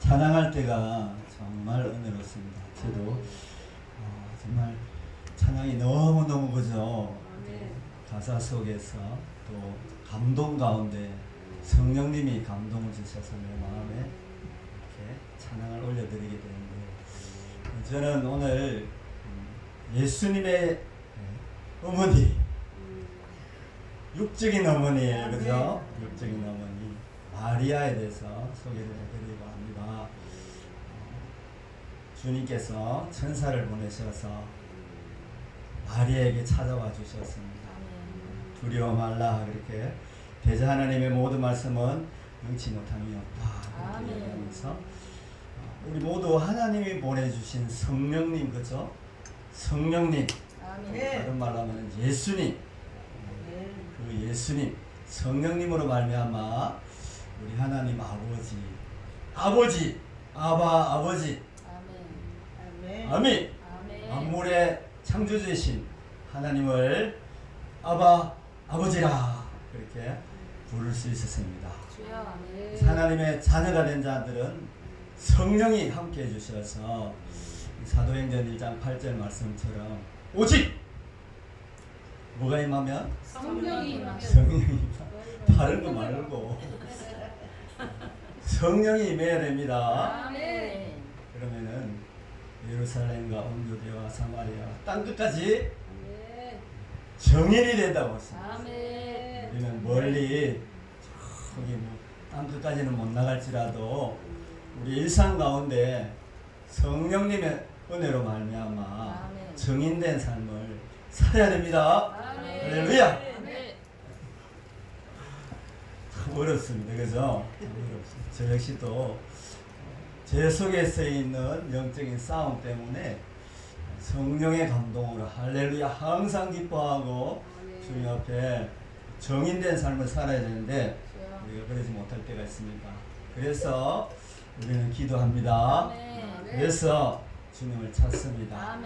찬양할 때가 정말 은혜롭습니다. 저도 정말 찬양이 너무너무 그죠. 가사 속에서 또 감동 가운데 성령님이 감동을 주셔서 내 마음에 이렇게 찬양을 올려드리게 되는데, 저는 오늘 예수님의 어머니, 육적인 어머니예요. 그죠? 육적인 어머니 마리아에 대해서 소개를 해드리려고 합니다. 주님께서 천사를 보내셔서 마리아에게 찾아와 주셨습니다. 두려워 말라, 그렇게 대저 하나님의 모든 말씀은 능치 못함이 없다, 이렇게 얘기하면서 우리 모두 하나님이 보내주신 성령님, 그죠? 성령님, 다른 말로 하면 예수님, 그 예수님, 성령님으로 말미암아 우리 하나님 아버지, 아버지, 아멘. 만물의 창조주이신 하나님을 아버지라 그렇게 부를 수 있었습니다. 하나님의 자녀가 된 자들은 성령이 함께 해주셔서 사도행전 1장 8절 말씀처럼 오직 뭐가 임하면? 성령이 임하면. 다른 거 말고 성령이 임해야 됩니다. 그러면은 예루살렘과 온 유대와 사마리아 땅 끝까지 정인이 된다고 했습니다. 우리는 멀리 저기 땅 끝까지는 못 나갈지라도 우리 일상 가운데 성령님의 은혜로 말미암아 정인된 삶을 살아야 됩니다. 할렐루야. 참 어렵습니다. 그죠? 저 역시 또 제 속에 쓰여있는 영적인 싸움 때문에 성령의 감동으로 할렐루야 항상 기뻐하고 주님 앞에 정인된 삶을 살아야 되는데 우리가 그러지 못할 때가 있습니다. 그래서 우리는 기도합니다. 그래서 주님을 찾습니다.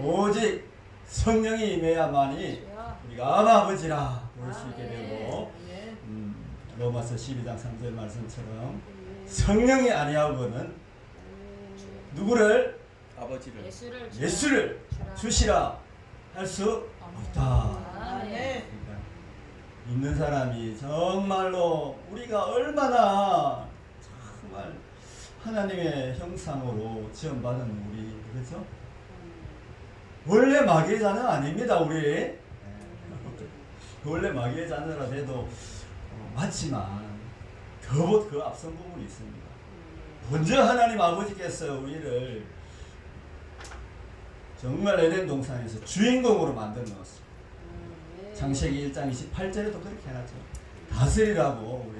오직 성령이 임해야만이 우리가 아버지라 부를 수 있게 되고, 로마서 12장 3절 말씀처럼 성령이 아니하고는 누구를? 아버지를, 예수를 주시라 할 수 없다. 그러니까 믿는 사람이 정말로 우리가 얼마나 정말 하나님의 형상으로 지원받은 우리, 그렇죠? 원래 마귀의 자녀는 아닙니다. 우리 원래 마귀의 자녀라 해도 맞지만 더 그 앞선 부분이 있습니다. 먼저 하나님 아버지께서 우리를 정말 에덴 동산에서 주인공으로 만들어 놓았습니다. 창세기 1장 28절에도 그렇게 해놨죠. 다스리라고 우리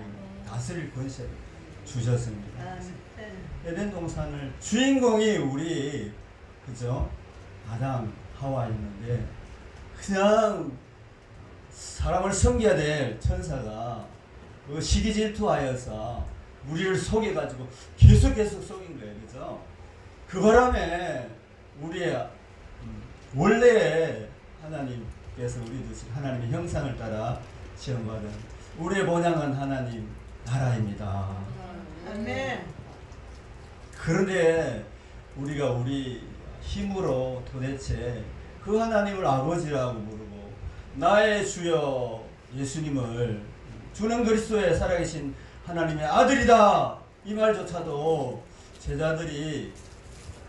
다스릴 권세를 주셨습니다. 에덴 동산을 주인공이 우리, 그죠? 아담 하와였는데 그냥 사람을 섬겨야 될 천사가 그 시기 질투하여서 우리를 속여가지고 계속 속인 거예요. 그죠? 그 바람에 우리의 원래 하나님께서 우리 두신 하나님의 형상을 따라 지음받은 우리의 본향은 하나님 나라입니다. 아멘. 그런데 우리가 우리 힘으로 도대체 그 하나님을 아버지라고 부르고 나의 주여 예수님을 주는 그리스도의 살아계신 하나님의 아들이다 이 말조차도 제자들이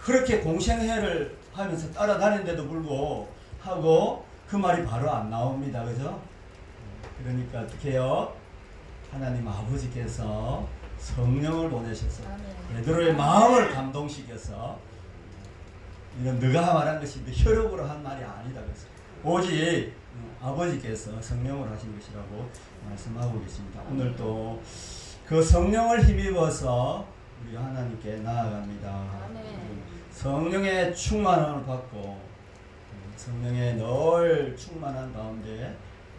그렇게 공생애를 하면서 따라다니는데도 불구하고 그 말이 바로 안 나옵니다. 그죠? 그러니까 어떻게 해요? 하나님 아버지께서 성령을 보내셔서 베드로의 마음을 감동시켜서, 이건 네가 말한 것이 네 혈육으로 한 말이 아니다. 그래서 오직 아버지께서 성령을 하신 것이라고 말씀하고 계십니다. 오늘도 그 성령을 힘입어서 우리 하나님께 나아갑니다. 성령의 충만함을 받고 성령의 늘 충만한 가운데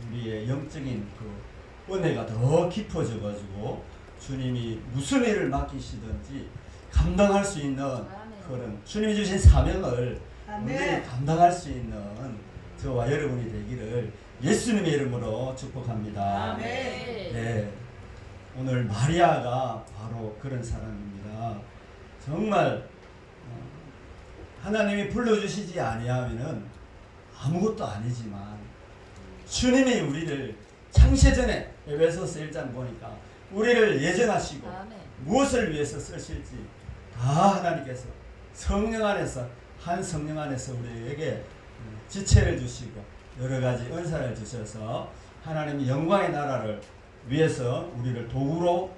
우리의 영적인 그 은혜가 더 깊어져 가지고 주님이 무슨 일을 맡기시든지 감당할 수 있는 그런 주님이 주신 사명을 온전히 감당할 수 있는 저와 여러분이 되기를 예수님의 이름으로 축복합니다. 네, 오늘 마리아가 바로 그런 사람입니다. 정말 하나님이 불러주시지 아니하면은 아무것도 아니지만 주님이 우리를 창세전에 에베소서 1장 보니까 우리를 예정하시고 아멘. 무엇을 위해서 쓰실지 다 하나님께서 성령 안에서 한 성령 안에서 우리에게 지체를 주시고 여러 가지 은사를 주셔서 하나님이 영광의 나라를 위해서 우리를 도구로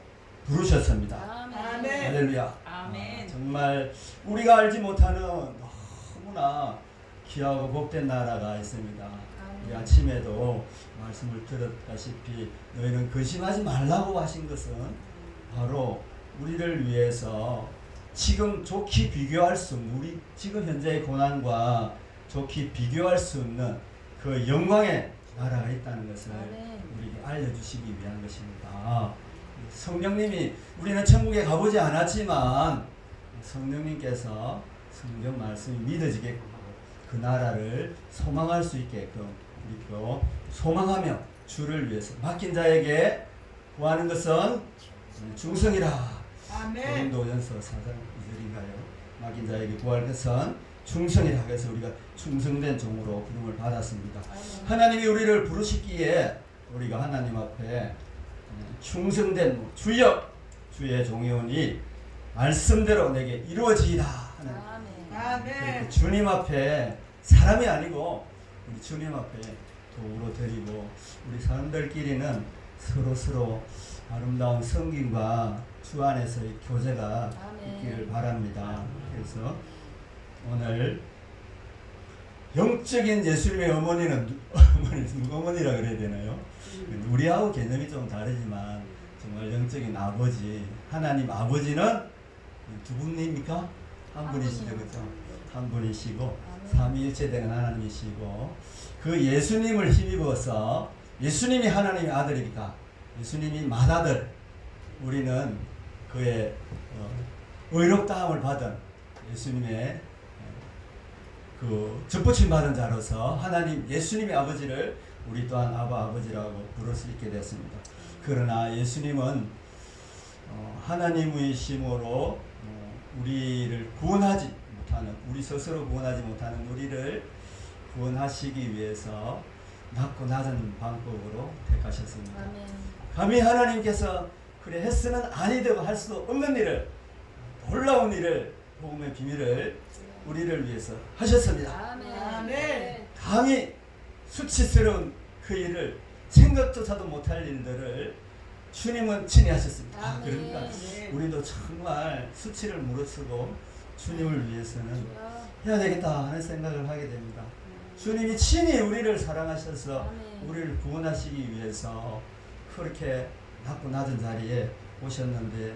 부르셨습니다. 아멘. 할렐루야. 아멘. 정말 우리가 알지 못하는 너무나 귀하고 복된 나라가 있습니다. 우리 아침에도 말씀을 들었다시피 너희는 근심하지 말라고 하신 것은 바로 우리를 위해서 지금 좋게 비교할 수 없는 우리 지금 현재의 고난과 좋게 비교할 수 없는 그 영광의 나라가 있다는 것을 우리에게 알려주시기 위한 것입니다. 성령님이 우리는 천국에 가보지 않았지만 성령님께서 성경 말씀이 믿어지게끔 하고 그 나라를 소망할 수 있게끔 우리도 소망하며 주를 위해서 맡긴 자에게 구하는 것은 충성이라. 고린도전서 4장 2절인가요? 맡긴 자에게 구할 것은 충성이라. 그래서 우리가 충성된 종으로 부름을 받았습니다. 하나님이 우리를 부르시기에 우리가 하나님 앞에 충성된 주여 주의 종이오니 말씀대로 내게 이루어지이다 하는 아멘. 주님 앞에 사람이 아니고 우리 주님 앞에 도구로 드리고 우리 사람들끼리는 서로 아름다운 성김과 주 안에서의 교제가 있기를 바랍니다. 그래서 오늘 영적인 예수님의 어머니는 어머니라 그래야 되나요? 우리하고 개념이 좀 다르지만 정말 영적인 아버지 하나님 아버지는 두 분입니까? 한 분이시죠, 그렇죠? 한 분이시고 삼위일체되는 하나님이시고 그 예수님을 힘입어서 예수님이 하나님의 아들이니까 예수님이 맏아들 우리는 그의 의롭다함을 받은 예수님의 그 접붙임 받은 자로서 하나님 예수님의 아버지를 우리 또한 아버지라고 부를 수 있게 됐습니다. 그러나 예수님은 하나님의 심으로 우리를 구원하지 못하는 우리 스스로 구원하지 못하는 우리를 구원하시기 위해서 낮고 낮은 방법으로 택하셨습니다. 아멘. 감히 하나님께서 그래 했으면 아니 되고 할 수도 없는 일을 놀라운 일을 복음의 비밀을 우리를 위해서 하셨습니다. 아멘. 감히 수치스러운 그 일을 생각조차도 못할 일들을 주님은 친히 하셨습니다. 그러니까 우리도 정말 수치를 무릅쓰고 주님을 위해서는 해야 되겠다 하는 생각을 하게 됩니다. 주님이 친히 우리를 사랑하셔서 우리를 구원하시기 위해서 그렇게 낮고 낮은 자리에 오셨는데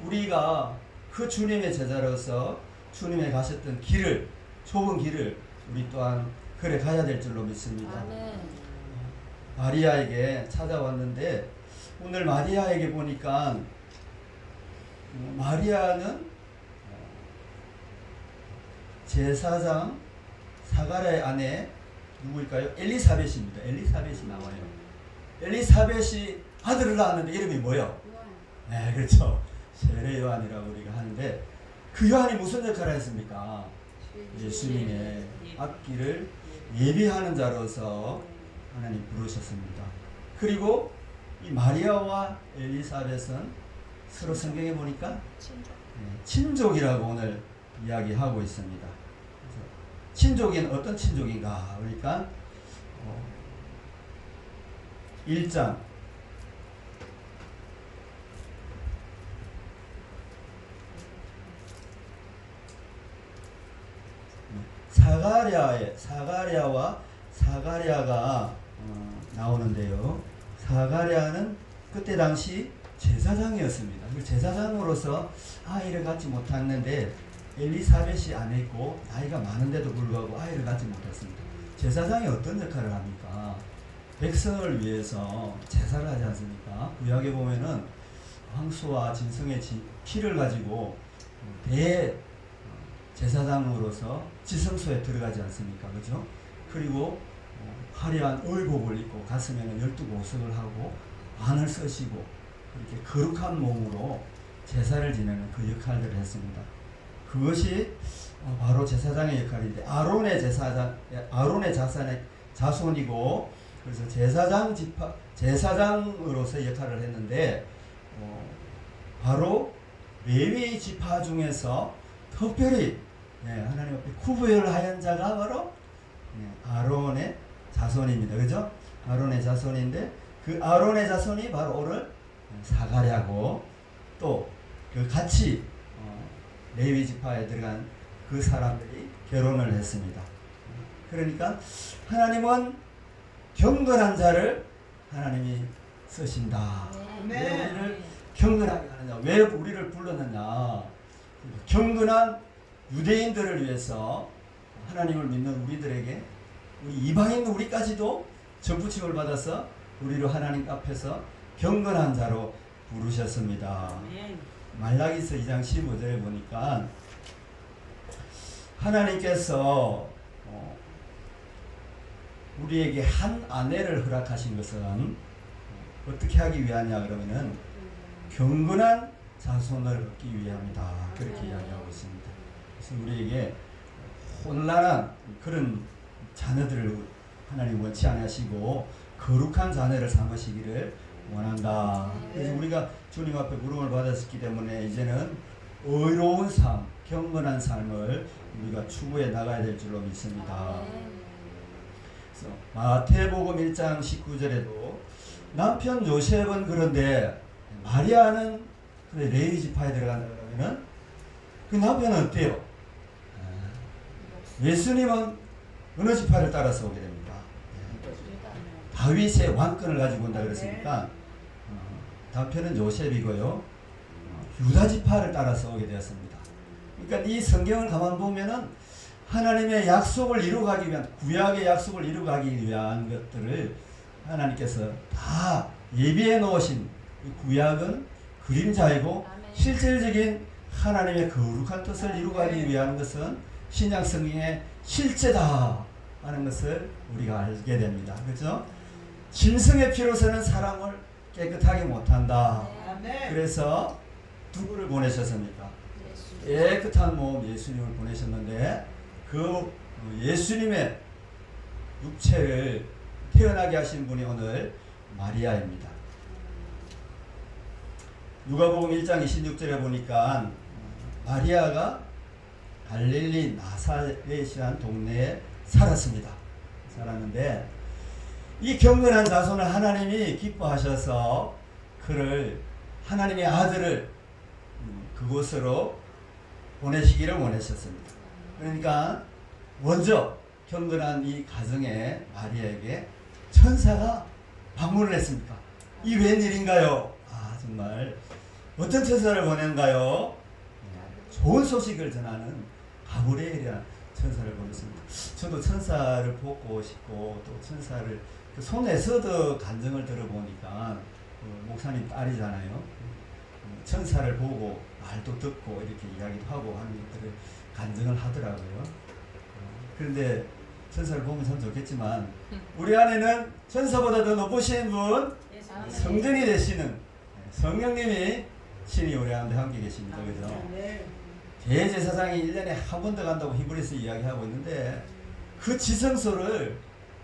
우리가 그 주님의 제자로서 주님의 가셨던 길을 좁은 길을 우리 또한 그래 가야 될 줄로 믿습니다. 마리아에게 찾아왔는데 오늘 마리아에게 보니까 마리아는 제사장 사가랴의 아내 누구일까요? 엘리사벳입니다. 엘리사벳이 나와요. 엘리사벳이 아들을 낳았는데 이름이 뭐예요? 네, 그렇죠. 세례 요한이라고 우리가 하는데 그 요한이 무슨 역할을 했습니까? 예수님의 앞길을 예비하는 자로서 하나님 부르셨습니다. 그리고 이 마리아와 엘리사벳은 서로 성경에 보니까 친족이라고 오늘 이야기하고 있습니다. 친족인 어떤 친족인가? 그러니까 1장 사가랴와 사가랴가 나오는데요. 사가랴는 그때 당시 제사장이었습니다. 그 제사장으로서 아이를 갖지 못했는데 엘리사벳이 아내고 나이가 많은데도 불구하고 아이를 갖지 못했습니다. 제사장이 어떤 역할을 합니까? 백성을 위해서 제사를 하지 않습니까? 구약에 보면은 황소와 짐승의 피를 가지고 대 제사장으로서 지성소에 들어가지 않습니까? 그죠? 그리고 화려한 의복을 입고 가슴에는 12보석을 하고 관을 쓰시고 이렇게 거룩한 몸으로 제사를 지내는 그 역할들을 했습니다. 그것이 바로 제사장의 역할인데 아론의 자손이고 그래서 제사장으로서 역할을 했는데 바로 레위 지파 중에서 특별히 하나님 앞에 구별하연 자가 바로 아론의 자손입니다. 그죠? 아론의 자손인데 그 아론의 자손이 바로 오늘 사가랴고 또 그 같이 레위 지파에 들어간 그 사람들이 결혼을 했습니다. 그러니까 하나님은 경건한 자를 하나님이 쓰신다. 왜 우리를 경건하게 하느냐? 왜 우리를 불렀느냐? 경건한 유대인들을 위해서 하나님을 믿는 우리들에게 우리 이방인 우리까지도 전부침을 받아서 우리를 하나님 앞에서 경건한 자로 부르셨습니다. 말라기서 2장 15절에 보니까 하나님께서 우리에게 한 아내를 허락하신 것은 어떻게 하기 위하냐 그러면은 경건한 자손을 얻기 위함이다. 그렇게 이야기하고 있습니다. 그래서 우리에게 혼란한 그런 자녀들을 하나님 원치 않으시고 거룩한 자녀를 삼으시기를 원한다. 그래서 우리가 주님 앞에 부름을 받았기 때문에 이제는 의로운 삶, 경건한 삶을 우리가 추구해 나가야 될 줄로 믿습니다. 그래서 마태복음 1장 19절에도 남편 요셉은 그런데 마리아는 그래 레위 지파에 들어간다 그러면은 그 남편은 어때요? 예수님은 어느 지파를 따라서 오게 됩니까? 다윗의 왕권을 가지고 온다 그랬으니까 남편은 요셉이고요. 유다 지파를 따라서 오게 되었습니다. 그러니까 이 성경을 가만 보면은 하나님의 약속을 이루어가기 위한 구약의 약속을 이루어가기 위한 것들을 하나님께서 다 예비해 놓으신 이 구약은 그림자이고 실질적인 하나님의 거룩한 뜻을 이루어가기 위한 것은 신약 성경의 실제다 하는 것을 우리가 알게 됩니다. 그렇죠? 짐승의 피로서는 사람을 깨끗하게 못한다. 그래서 누구를 보내셨습니까? 깨끗한 몸 예수님을 보내셨는데 그 예수님의 육체를 태어나게 하신 분이 오늘 마리아입니다. 누가복음 1장 26절에 보니까 마리아가 갈릴리 나사렛이라는 동네에 살았는데 이 경건한 자손을 하나님이 기뻐하셔서 그를 하나님의 아들을 그곳으로 보내시기를 원하셨습니다. 그러니까 먼저 경건한 이 가정에 마리아에게 천사가 방문을 했습니까? 이 웬일인가요? 정말 어떤 천사를 보낸가요? 좋은 소식을 전하는 가브리엘이라는 천사를 보냈습니다. 저도 천사를 보고 싶고 또 천사를 그 손에서도 간증을 들어보니까 목사님 딸이잖아요. 천사를 보고 말도 듣고 이렇게 이야기도 하고 하는 것들을 간증을 하더라고요. 그런데 천사를 보면 참 좋겠지만 우리 안에는 천사보다 더 높으신 분 성전이 되시는 성령님이 신이 우리 가운데 함께 계십니다. 그죠? 대제사장이 1년에 한 번 더 간다고 히브리서 이야기하고 있는데 그 지성소를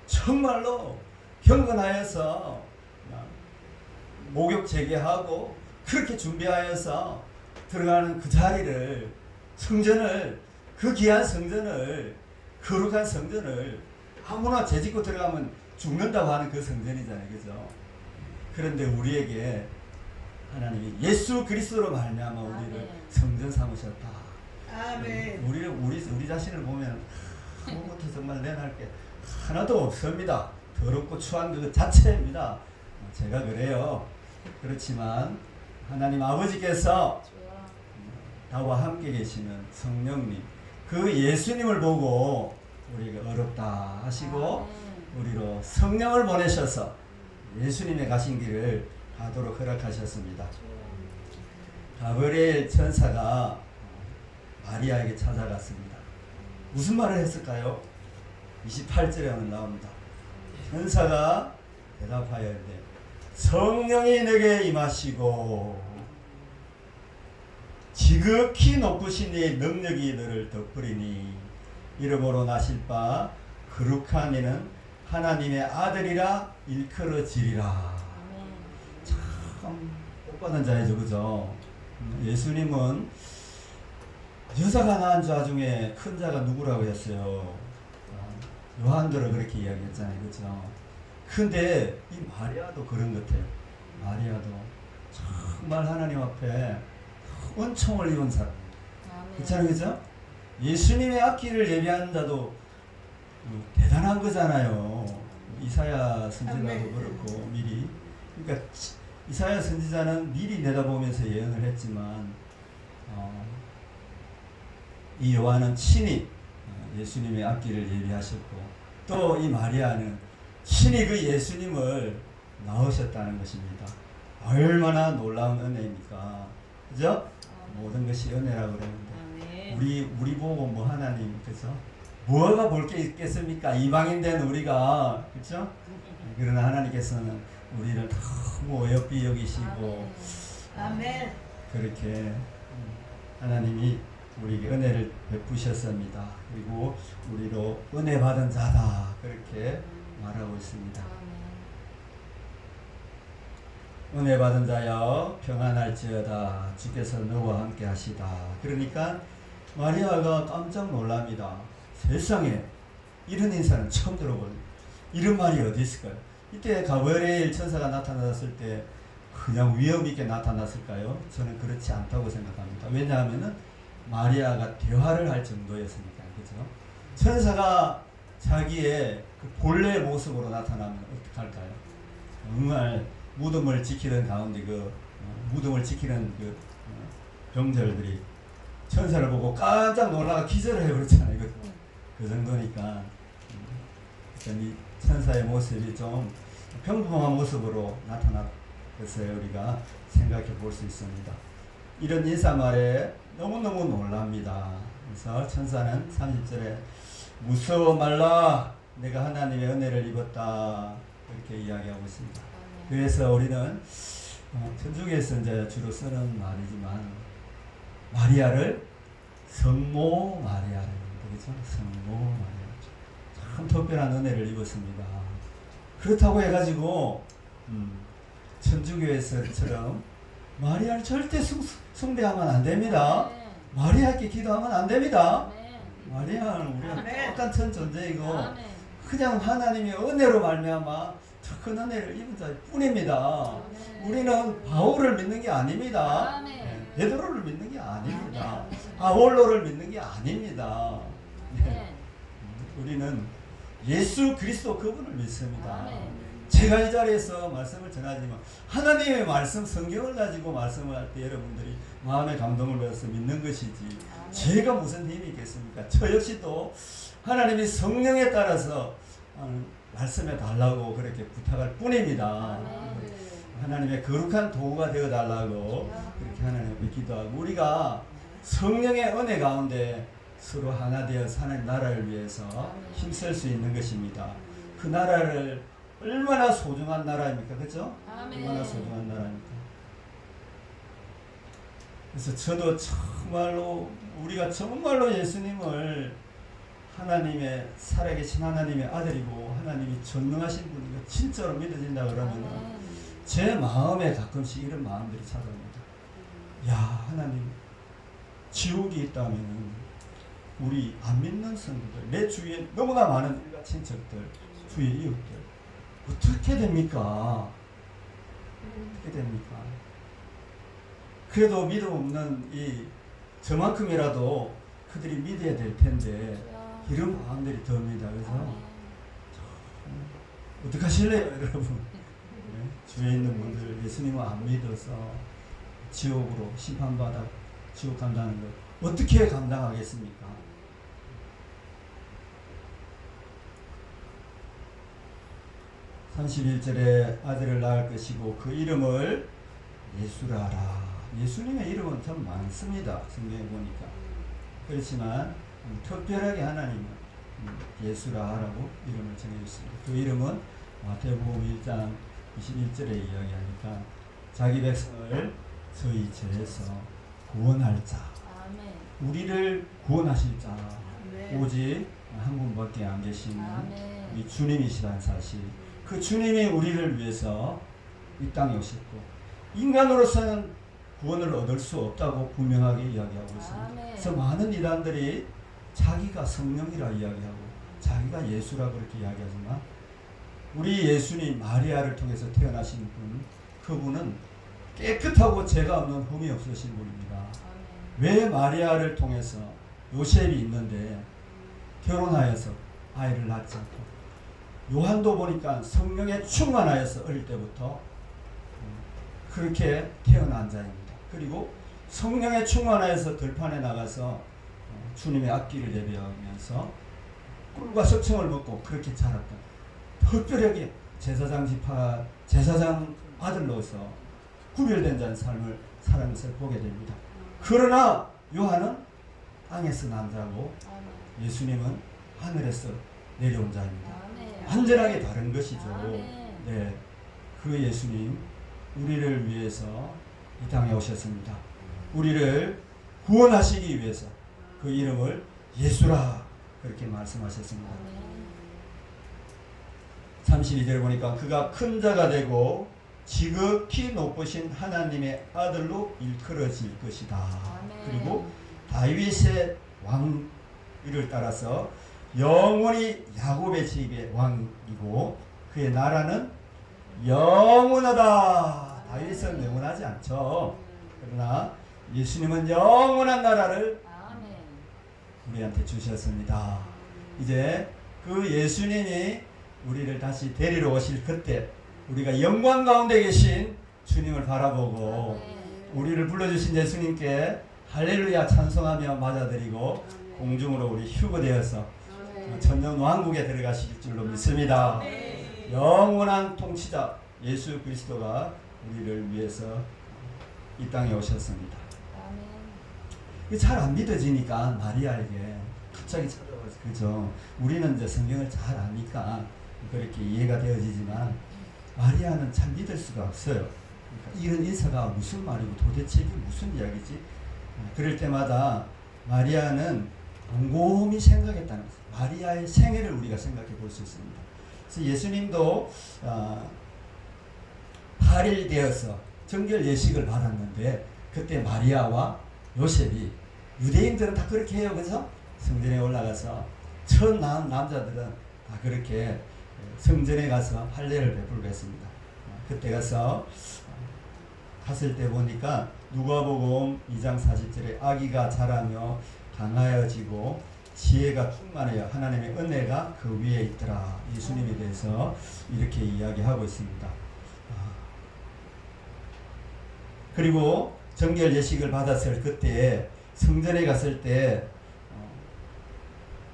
정말로 경건하여서 목욕 재개하고 그렇게 준비하여서 들어가는 그 자리를 성전을 그 귀한 성전을 거룩한 성전을 아무나 재짓고 들어가면 죽는다고 하는 그 성전이잖아요. 그죠? 그런데 우리에게 하나님이 예수 그리스도로 말미암아 우리를 성전 삼으셨다. 아멘. 우리 자신을 보면 아무것도 정말 내놓을 게 하나도 없습니다. 더럽고 추한 그 자체입니다. 제가 그래요. 그렇지만 하나님 아버지께서 나와 함께 계시는 성령님 그 예수님을 보고 우리에게 어렵다 하시고 우리로 성령을 보내셔서 예수님의 가신 길을 가도록 허락하셨습니다. 가브리엘 천사가 마리아에게 찾아갔습니다. 무슨 말을 했을까요? 28절에 오늘 나옵니다. 천사가 대답하여 이르되 성령이 내게 임하시고 지극히 높으시니 능력이 너를 덮으리니 이름으로 나실 바 거룩한 이는 하나님의 아들이라 일컬어지리라. 참 복받은 자이죠, 그죠? 예수님은 여자가 낳은 자 중에 큰 자가 누구라고 했어요? 요한들은 그렇게 이야기했잖아요, 그죠? 근데 이 마리아도 그런 것 같아요. 마리아도 정말 하나님 앞에 은총을 입은 사람. 그렇잖아요, 그죠? 예수님의 앞길을 예비하는 자도 대단한 거잖아요. 이사야 선지자도 그렇고 미리. 그러니까 이사야 선지자는 미리 내다보면서 예언을 했지만 이 요한은 친히 예수님의 앞길을 예비하셨고 또 이 마리아는 친히 그 예수님을 낳으셨다는 것입니다. 얼마나 놀라운 은혜입니까? 그죠? 모든 것이 은혜라고 그러는데 우리 보고 뭐 하나님 그죠? 뭐가 볼 게 있겠습니까? 이방인 된 우리가 그죠? 그러나 하나님께서는 우리를 너무 어여삐 여기시고 아멘. 그렇게 하나님이 우리에게 은혜를 베푸셨습니다. 그리고 우리로 은혜 받은 자다 그렇게 말하고 있습니다. 은혜 받은 자여 평안할지어다 주께서 너와 함께 하시다. 그러니까 마리아가 깜짝 놀랍니다. 세상에 이런 인사는 처음 들어보는 이런 말이 어디 있을까요? 이때 가브리엘 천사가 나타났을 때 그냥 위험 있게 나타났을까요? 저는 그렇지 않다고 생각합니다. 왜냐하면은 마리아가 대화를 할 정도였으니까, 그죠? 천사가 자기의 그 본래 모습으로 나타나면 어떡할까요? 정말 무덤을 지키는 가운데 무덤을 지키는 병들들이 천사를 보고 깜짝 놀라가 기절을 해버렸잖아요. 그 정도니까 이 천사의 모습이 좀 평범한 모습으로 나타났어요. 우리가 생각해 볼 수 있습니다. 이런 인사말에 너무너무 놀랍니다. 그래서 천사는 30절에 무서워 말라 내가 하나님의 은혜를 입었다 이렇게 이야기하고 있습니다. 그래서 우리는 천주교에서 이제 주로 쓰는 말이지만 마리아를 성모 마리아라고 그렇죠? 성모 마리아 참 특별한 은혜를 입었습니다. 그렇다고 해가지고 천주교에서처럼 마리아를 절대 숭배하면 안 됩니다. 마리아께 기도하면 안 됩니다. 마리아는 우리가 똑같은 존재이고 그냥 하나님의 은혜로 말미암아 큰 은혜를 입은 자일 뿐입니다. 우리는 바울을 믿는 게 아닙니다. 베드로를 믿는 게 아닙니다. 아볼로를 믿는 게 아닙니다. 우리는 예수 그리스도 그분을 믿습니다. 제가 이 자리에서 말씀을 전하지만 하나님의 말씀 성경을 가지고 말씀을 할 때 여러분들이 마음의 감동을 받아서 믿는 것이지 제가 무슨 힘이 있겠습니까? 저 역시 또 하나님이 성령에 따라서 말씀해 달라고 그렇게 부탁할 뿐입니다. 하나님의 거룩한 도구가 되어 달라고 그렇게 하나님께 기도하고 우리가 성령의 은혜 가운데 서로 하나 되어서 하나님 나라를 위해서 힘쓸 수 있는 것입니다. 그 나라를 얼마나 소중한 나라입니까? 그렇죠? 얼마나 소중한 나라입니까? 그래서 저도 정말로 우리가 정말로 예수님을 하나님의 살아계신 하나님의 아들이고 하나님이 전능하신 분이고 진짜로 믿어진다 그러면 제 마음에 가끔씩 이런 마음들이 찾아옵니다. 야 하나님 지옥이 있다면 우리 안 믿는 성도들 내 주위에 너무나 많은 일가 친척들 주위의 이웃들 어떻게 됩니까? 어떻게 됩니까? 그래도 믿음 없는 저만큼이라도 그들이 믿어야 될 텐데 이런 마음들이 듭니다. 그래서 어떡하실래요 여러분? 네? 주위에 있는 분들 예수님을 안 믿어서 지옥으로 심판받아 지옥 간다는 것 어떻게 감당하겠습니까? (31절에) 아들을 낳을 것이고 그 이름을 예수라라. 예수님의 이름은 참 많습니다. 성경에 보니까. 그렇지만 특별하게 하나님은 예수라라고 이름을 정해주습니다. 그 이름은 마태복음 1장 21절에 이야기하니까 자기 백성을 저희 죄에서 구원할 자, 아멘. 우리를 구원하실 자 아멘. 오직 한 분밖에 안 계시는 아멘. 이 주님이시라는 사실, 그 주님이 우리를 위해서 이 땅에 오셨고 인간으로서는 구원을 얻을 수 없다고 분명하게 이야기하고 있습니다. 아멘. 그래서 많은 이단들이 자기가 성령이라 이야기하고 자기가 예수라 그렇게 이야기하지만 우리 예수님 마리아를 통해서 태어나신 분, 그분은 깨끗하고 죄가 없는 흠이 없으신 분입니다. 아멘. 왜 마리아를 통해서 요셉이 있는데 결혼하여서 아이를 낳지 않고, 요한도 보니까 성령에 충만하여서 어릴 때부터 그렇게 태어난 자입니다. 그리고 성령에 충만하여서 들판에 나가서 주님의 앞길을 예배하면서 꿀과 석청을 먹고 그렇게 자랐다. 특별하게 제사장 아들로서 구별된 자의 삶을 살아가는 것을 보게 됩니다. 그러나 요한은 땅에서 난 자고 아멘. 예수님은 하늘에서 내려온 자입니다. 아멘. 완전하게 다른 것이죠. 아멘. 네, 그 예수님 우리를 위해서 이 땅에 오셨습니다. 우리를 구원하시기 위해서 그 이름을 예수라 그렇게 말씀하셨습니다. 아멘. 32절에 보니까 그가 큰 자가 되고 지극히 높으신 하나님의 아들로 일컬어질 것이다. 아멘. 그리고 다윗의 왕위를 따라서 영원히 야곱의 집의 왕이고 그의 나라는 영원하다. 다윗은 영원하지 않죠. 그러나 예수님은 영원한 나라를 아멘. 우리한테 주셨습니다. 이제 그 예수님이 우리를 다시 데리러 오실 그때 우리가 영광 가운데 계신 주님을 바라보고 아멘. 우리를 불러주신 예수님께 할렐루야 찬송하며 맞아드리고 공중으로 우리 휴거되어서 천년 왕국에 들어가실 줄로 믿습니다. 영원한 통치자 예수 그리스도가 우리를 위해서 이 땅에 오셨습니다. 아멘. 잘 안 믿어지니까 마리아에게 갑자기 찾아와서, 그죠? 우리는 이제 성경을 잘 아니까 그렇게 이해가 되어지지만 마리아는 잘 믿을 수가 없어요. 그러니까 이런 인사가 무슨 말이고 도대체 이게 무슨 이야기지? 그럴 때마다 마리아는 곰곰이 생각했다는 거죠. 마리아의 생애를 우리가 생각해 볼 수 있습니다. 그래서 예수님도 8일 되어서 정결 예식을 받았는데 그때 마리아와 요셉이, 유대인들은 다 그렇게 해요. 그래서 성전에 올라가서 처음 낳은 남자들은 다 그렇게 성전에 가서 할례를 베풀고 했습니다. 그때 가서 갔을 때 보니까 누가복음 2장 40절에 아기가 자라며 강하여지고 지혜가 충만해요. 하나님의 은혜가 그 위에 있더라. 예수님에 대해서 이렇게 이야기하고 있습니다. 그리고 정결 예식을 받았을 그때 성전에 갔을 때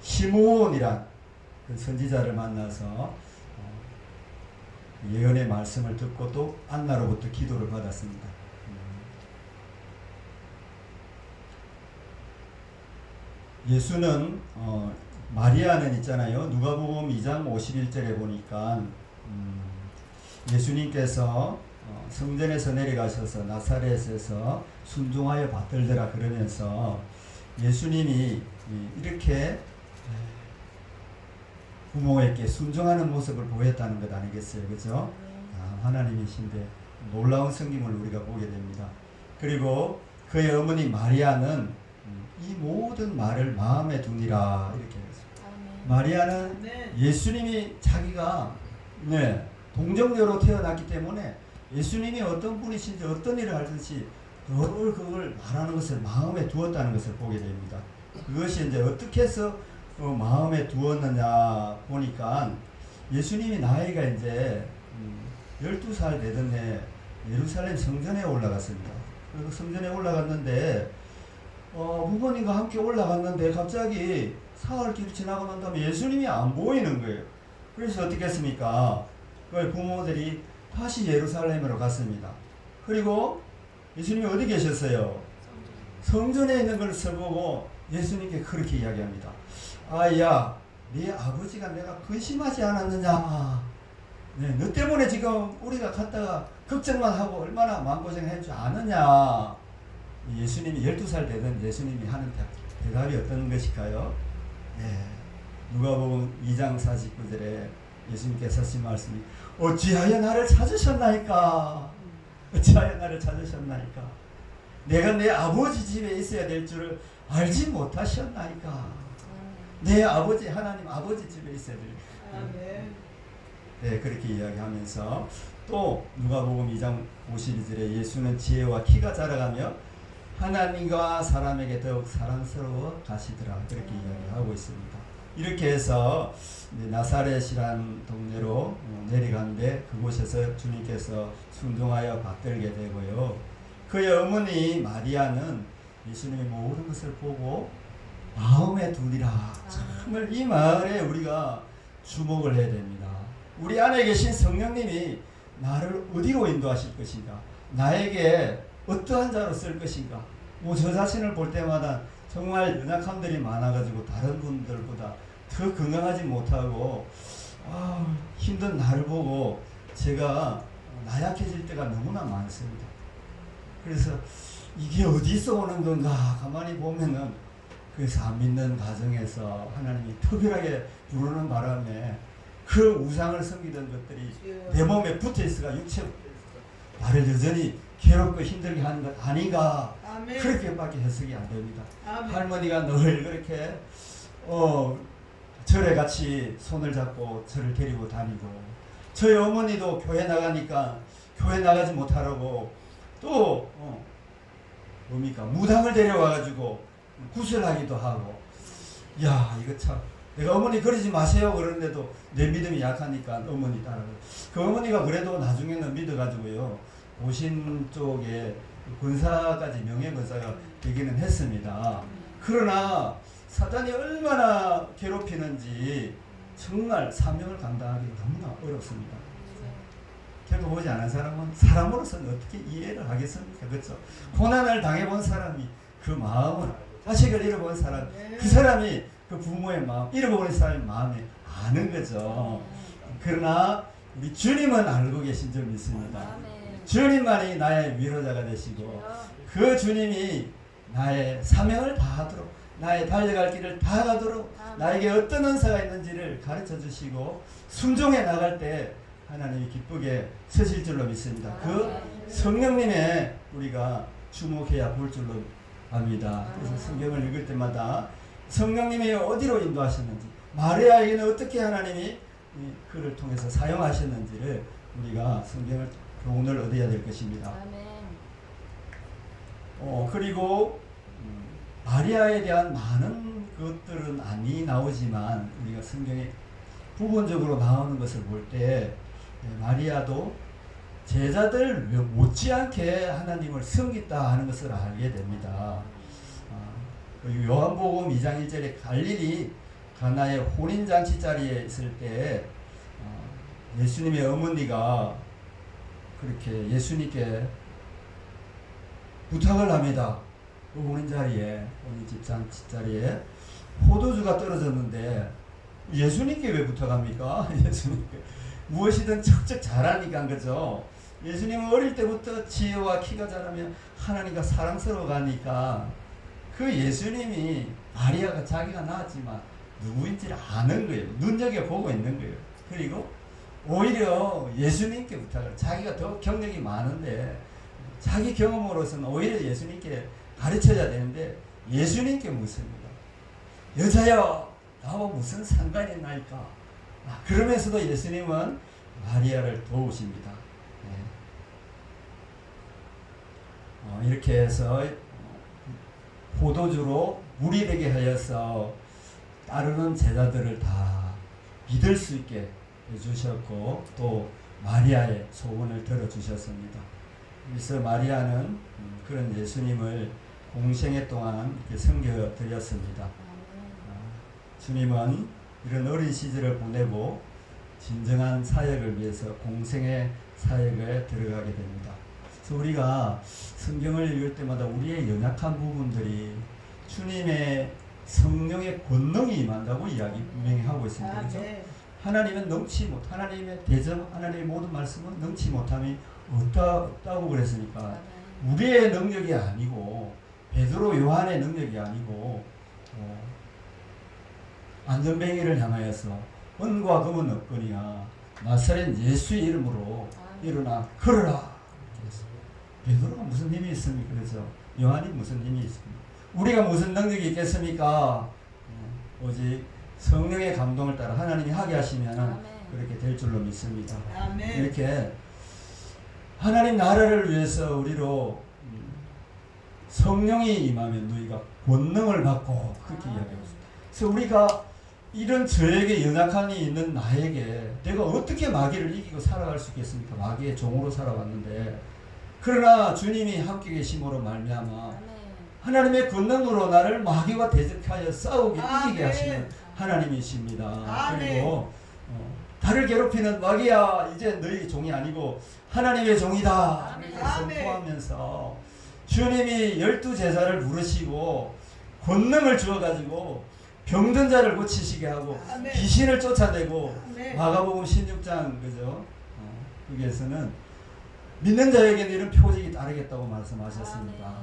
시므온이란 그 선지자를 만나서 예언의 말씀을 듣고 또 안나로부터 기도를 받았습니다. 예수는 마리아는 있잖아요. 누가복음 2장 51절에 보니까 예수님께서 성전에서 내려가셔서 나사렛에서 순종하여 받들더라 그러면서 예수님이 이렇게 부모에게 순종하는 모습을 보였다는 것 아니겠어요? 그죠? 하나님이신데 놀라운 성김을 우리가 보게 됩니다. 그리고 그의 어머니 마리아는 이 모든 말을 마음에 두니라 이렇게 했습니다. 마리아는 예수님이 자기가 동정녀로 태어났기 때문에 예수님이 어떤 분이신지 어떤 일을 하든지 늘 그걸 말하는 것을 마음에 두었다는 것을 보게 됩니다. 그것이 이제 어떻게 해서 마음에 두었느냐 보니까 예수님이 나이가 이제 12살 되던 해 예루살렘 성전에 올라갔습니다. 그리고 성전에 올라갔는데 부모님과 함께 올라갔는데 갑자기 사흘길을 지나고 난 다음에 예수님이 안 보이는 거예요. 그래서 어떻게 했습니까? 부모들이 다시 예루살렘으로 갔습니다. 그리고 예수님이 어디 계셨어요? 성전에 있는 걸 써보고 예수님께 그렇게 이야기합니다. 아야, 네 아버지가 내가 근심하지 않았느냐? 너 때문에 지금 우리가 갔다가 걱정만 하고 얼마나 마음고생할 줄 아느냐? 예수님이 12살 되던 예수님이 하는 대답이 어떤 것일까요? 예. 누가복음 2장 49절에 예수님께서 하신 말씀이 어찌하여 나를 찾으셨나이까? 어찌하여 나를 찾으셨나이까? 내가 내 아버지 집에 있어야 될 줄을 알지 못하셨나이까? 내 아버지 하나님 아버지 집에 있어야 될 아멘. 네, 그렇게 이야기하면서 또 누가복음 2장 52절에 예수는 지혜와 키가 자라가며 하나님과 사람에게 더욱 사랑스러워 가시더라 그렇게 이야기하고 있습니다. 이렇게 해서 나사렛이란 동네로 내려가는데 그곳에서 주님께서 순종하여 받들게 되고요. 그의 어머니 마리아는 예수님의 모든 것을 보고 마음에 두리라. 정말 이 말에 우리가 주목을 해야 됩니다. 우리 안에 계신 성령님이 나를 어디로 인도하실 것인가? 나에게 어떠한 자로 쓸 것인가? 저 자신을 볼 때마다 정말 연약함들이 많아가지고 다른 분들보다 더 건강하지 못하고 힘든 나를 보고 제가 나약해질 때가 너무나 많습니다. 그래서 이게 어디서 오는 건가 가만히 보면은 그래서 안 믿는 가정에서 하나님이 특별하게 부르는 바람에 그 우상을 섬기던 것들이 내 몸에 붙어있어가 육체에 나를 여전히 괴롭고 힘들게 하는 것 아닌가. 아멘. 그렇게밖에 해석이 안 됩니다. 아멘. 할머니가 늘 그렇게 절에 같이 손을 잡고 저를 데리고 다니고 저희 어머니도 교회 나가니까 교회 나가지 못하라고 또 뭡니까 무당을 데려와가지고 구슬하기도 하고 야 이거 참 내가 어머니 그러지 마세요 그러는데도 내 믿음이 약하니까 어머니 따라고 그 어머니가 그래도 나중에는 믿어가지고요 보신 쪽에 권사까지 명예권사가 되기는 했습니다. 그러나 사단이 얼마나 괴롭히는지 정말 사명을 감당하기 너무나 어렵습니다. 겪어보지 않은 사람은 사람으로서는 어떻게 이해를 하겠습니까? 그렇죠? 고난을 당해본 사람이 그 마음을 자식을 잃어본 사람 그 사람이 그 부모의 마음 잃어버린 사람의 마음에 아는 거죠. 그러나 우리 주님은 알고 계신 줄 믿습니다. 주님만이 나의 위로자가 되시고 그 주님이 나의 사명을 다하도록 나의 달려갈 길을 다 가도록 나에게 어떤 은사가 있는지를 가르쳐 주시고 순종해 나갈 때 하나님이 기쁘게 서실 줄로 믿습니다. 그 성령님의 우리가 주목해야 볼 줄로 압니다. 그래서 성경을 읽을 때마다 성령님이 어디로 인도하셨는지 마리아에게는 어떻게 하나님이 그를 통해서 사용하셨는지를 우리가 성경을 교훈을 얻어야 될 것입니다. 그리고 마리아에 대한 많은 것들은 아니 나오지만 우리가 성경에 부분적으로 나오는 것을 볼 때 마리아도 제자들 못지않게 하나님을 섬겼다 하는 것을 알게 됩니다. 요한복음 2장 1절에 갈릴리 가나의 혼인잔치 자리에 있을 때 예수님의 어머니가 그렇게 예수님께 부탁을 합니다. 그 혼인집 잔치 자리에 포도주가 떨어졌는데 예수님께 왜 부탁합니까? 예수님께 무엇이든 척척 잘하니까 그죠? 예수님은 어릴 때부터 지혜와 키가 자라며 하나님과 사랑스러워 가니까 그 예수님이 마리아가 자기가 낳았지만 누구인지를 아는 거예요. 눈여겨보고 있는 거예요. 그리고 오히려 예수님께 부탁을 자기가 더 경력이 많은데 자기 경험으로서는 오히려 예수님께 가르쳐야 되는데 예수님께 묻습니다. 여자여 나와 무슨 상관이 나이까? 그러면서도 예수님은 마리아를 도우십니다. 이렇게 해서 포도주로 물이 되게 하여서 따르는 제자들을 다 믿을 수 있게 해주셨고 또 마리아의 소원을 들어주셨습니다. 그래서 마리아는 그런 예수님을 공생애 동안 이렇게 섬겨드렸습니다. 주님은 이런 어린 시절을 보내고 진정한 사역을 위해서 공생의 사역에 들어가게 됩니다. 그래서 우리가 성경을 읽을 때마다 우리의 연약한 부분들이 주님의 성령의 권능이 임한다고 이야기 분명히 하고 있습니다. 그렇죠? 하나님은 능치 못, 하나님의 대접, 하나님의 모든 말씀은 능치 못함이 없다고 그랬으니까 우리의 능력이 아니고 베드로 요한의 능력이 아니고 안전뱅이를 향하여서 은과 금은 없거니와 나사렛 예수의 이름으로 일어나 걸어라. 베드로가 무슨 힘이 있습니까? 그렇죠? 요한이 무슨 힘이 있습니까? 우리가 무슨 능력이 있겠습니까? 오직 성령의 감동을 따라 하나님이 하게 하시면 그렇게 될 줄로 믿습니다. 아멘. 이렇게 하나님 나라를 위해서 우리로 성령이 임하면 너희가 권능을 받고 그렇게 이야기하고 있습니다. 그래서 우리가 이런 저에게 연약함이 있는 나에게 내가 어떻게 마귀를 이기고 살아갈 수 있겠습니까? 마귀의 종으로 살아왔는데, 그러나 주님이 함께 계심으로 말미암아 하나님의 권능으로 나를 마귀와 대적하여 싸우게 이기게 하시는 하나님이십니다. 아멘. 그리고 나를 괴롭히는 마귀야, 이제 너희 종이 아니고 하나님의 종이다. 아멘. 이렇게 선포하면서 주님이 12제자를 부르시고 권능을 주어가지고 병든 자를 고치시게 하고 아멘. 귀신을 쫓아내고 아멘. 마가복음 16장 그죠? 거기에서는 믿는 자에게는 이런 표적이 따르겠다고 말씀하셨습니다.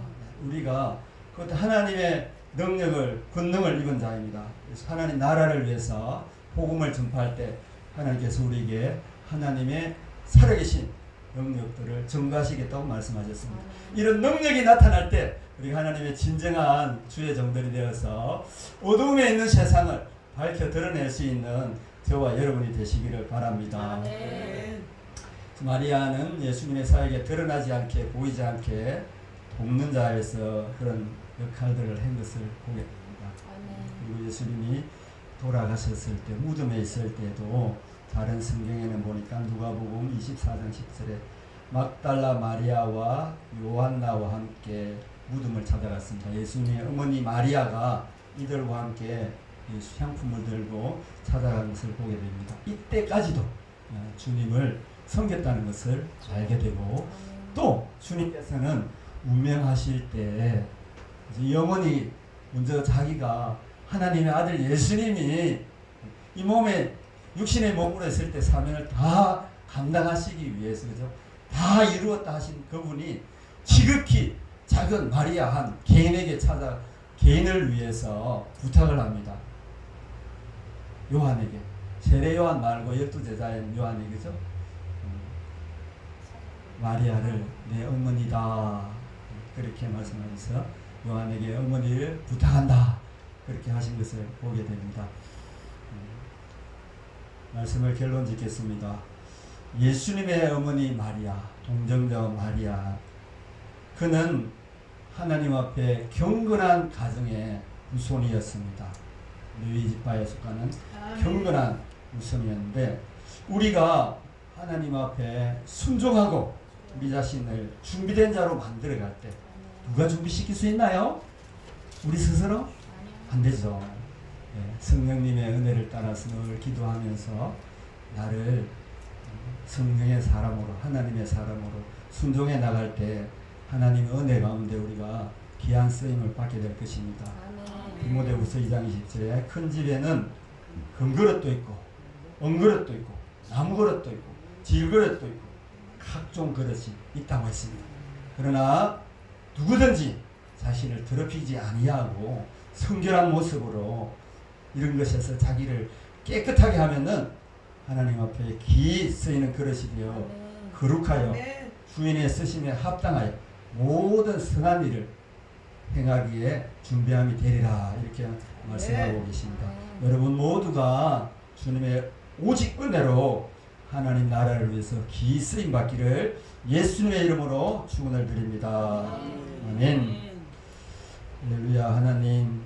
우리가 그것도 하나님의 능력을 권능을 입은 자입니다. 그래서 하나님 나라를 위해서 복음을 전파할 때 하나님께서 우리에게 하나님의 살아계신 능력들을 증거하시겠다고 말씀하셨습니다. 이런 능력이 나타날 때 우리가 하나님의 진정한 주의 종들이 되어서 어두움에 있는 세상을 밝혀 드러낼 수 있는 저와 여러분이 되시기를 바랍니다. 아멘. 마리아는 예수님의 사역에 드러나지 않게 보이지 않게 돕는 자에서 그런 역할들을 한 것을 보게 됩니다. 그리고 예수님이 돌아가셨을 때 무덤에 있을 때도 다른 성경에는 보니까 누가복음 24장 10절에 막달라 마리아와 요한나와 함께 무덤을 찾아갔습니다. 예수님의 어머니 마리아가 이들과 함께 향품을 들고 찾아간 것을 보게 됩니다. 이때까지도 주님을 섬겼다는 것을 알게 되고, 또 주님께서는 운명하실 때 영원히 먼저 자기가 하나님의 아들 예수님이 이 몸에 육신의 몸으로 있을 때 사명을 다 감당하시기 위해서 그죠? 다 이루었다 하신 그분이 지극히 작은 마리아 한 개인에게 찾아 개인을 위해서 부탁을 합니다. 요한에게, 세례 요한 말고 12제자인 요한에게 그죠? 마리아를 내 어머니다 그렇게 말씀하면서 요한에게 어머니를 부탁한다 그렇게 하신 것을 보게 됩니다. 말씀을 결론 짓겠습니다. 예수님의 어머니 마리아, 동정녀 마리아, 그는 하나님 앞에 경건한 가정의 후손이었습니다. 레위 지파에 속하는 경건한 후손이었는데, 우리가 하나님 앞에 순종하고 우리 자신을 준비된 자로 만들어갈 때 누가 준비시킬 수 있나요? 우리 스스로? 안 되죠. 성령님의 은혜를 따라서 늘 기도하면서 나를 성령의 사람으로, 하나님의 사람으로 순종해 나갈 때 하나님의 은혜 가운데 우리가 귀한 쓰임을 받게 될 것입니다. 디모데후서 2장 20절에 큰 집에는 금그릇도 있고 은그릇도 있고 나무그릇도 있고 질그릇도 있고 각종 그릇이 있다고 했습니다. 그러나 누구든지 자신을 더럽히지 아니하고 성결한 모습으로 이런 것에서 자기를 깨끗하게 하면은 하나님 앞에 기 쓰이는 그릇이 되어 거룩하여 주인의 쓰심에 합당하여 모든 선한 일을 행하기에 준비함이 되리라 이렇게 말씀하고 계십니다. 여러분 모두가 주님의 오직 은혜로 하나님 나라를 위해서 기 쓰임 받기를 예수님의 이름으로 축원을 드립니다. 아멘. 할렐루야. 하나님